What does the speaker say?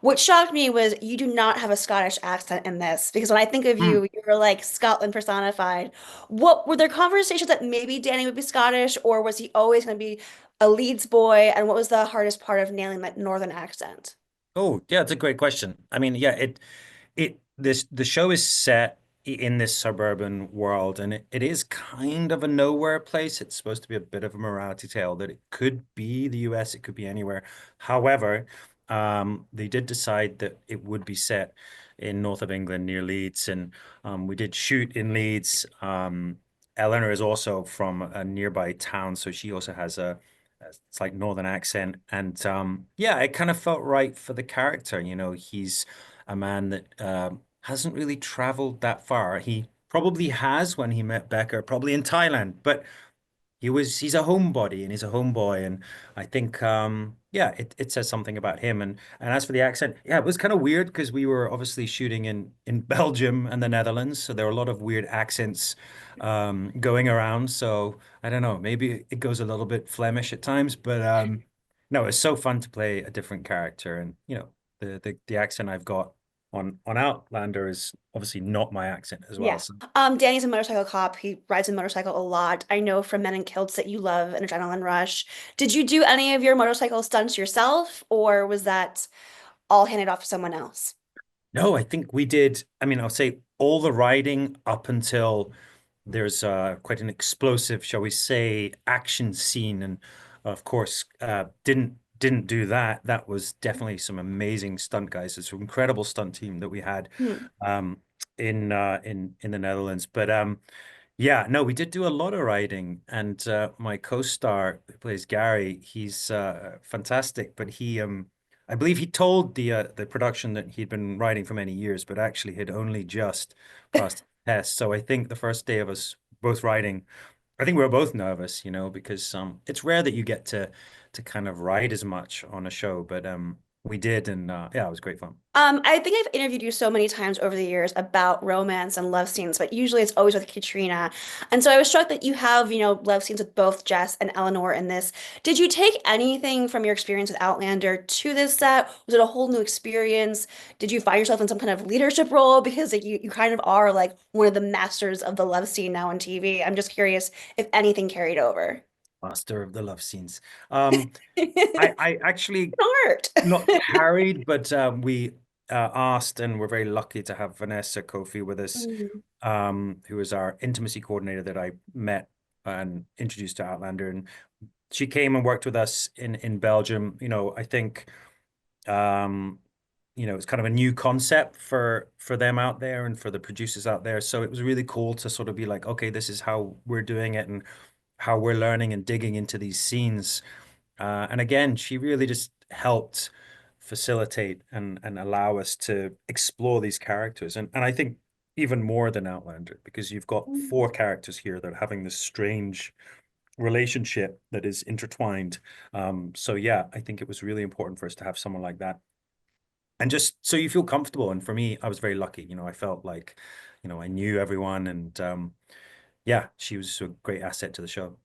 What shocked me was you do not have a Scottish accent in this because when I think of Mm. you, you're like Scotland personified. What were there conversations that maybe Danny would be Scottish, or was he always going to be a Leeds boy? And what was the hardest part of nailing that northern accent? Oh, yeah, it's a great question. I mean, yeah, the show is set in this suburban world, and it is kind of a nowhere place. It's supposed to be a bit of a morality tale that it could be the US, it could be anywhere. However, they did decide that it would be set in north of England near Leeds, and we did shoot in Leeds. Eleanor is also from a nearby town, so she also has a it's like northern accent, and yeah, it kind of felt right for the character. He's a man that hasn't really traveled that far. He probably has when he met Becca, probably in Thailand, but he's a homebody and he's a homeboy. And I think yeah, it says something about him. And as for the accent, yeah, it was kind of weird because we were obviously shooting in Belgium and the Netherlands, so there were a lot of weird accents going around. So I don't know, maybe it goes a little bit Flemish at times, but no, it's so fun to play a different character. And the accent I've got on Outlander is obviously not my accent as well. Yeah. So Danny's a motorcycle cop. He rides a motorcycle a lot. I know from Men in Kilts that you love an adrenaline rush. Did you do any of your motorcycle stunts yourself, or was that all handed off to someone else? no, I think we did. I mean, I'll say all the riding up until there's quite an explosive, shall we say, action scene, and of course, didn't do that. That was definitely some amazing stunt guys. It's an incredible stunt team that we had Hmm. um, in the Netherlands. But yeah, no, we did do a lot of riding, and my co-star who plays Gary, he's fantastic. But I believe he told the production that he'd been riding for many years, but actually had only just passed the test. So I think the first day of us both riding, I think we were both nervous, because it's rare that you get to kind of ride as much on a show, but we did, and yeah, it was great fun. I think I've interviewed you so many times over the years about romance and love scenes, but usually it's always with Katrina. And so I was struck that you have, love scenes with both Jess and Eleanor in this. Did you take anything from your experience with Outlander to this set? Was it a whole new experience? Did you find yourself in some kind of leadership role? Because like, you kind of are like one of the masters of the love scene now on TV. I'm just curious if anything carried over. Master of the love scenes. I actually Art. not carried, but we asked, and we're very lucky to have Vanessa Kofi with us, who is our intimacy coordinator that I met and introduced to Outlander. And she came and worked with us in Belgium. I think um, it's kind of a new concept for them out there and for the producers out there. So it was really cool to sort of be like, okay, this is how we're doing it and how we're learning and digging into these scenes. And again, she really just helped facilitate and allow us to explore these characters. And I think even more than Outlander, because you've got four characters here that are having this strange relationship that is intertwined. So yeah, I think it was really important for us to have someone like that. And just so you feel comfortable. And for me, I was very lucky. I felt like, I knew everyone and yeah, she was a great asset to the show.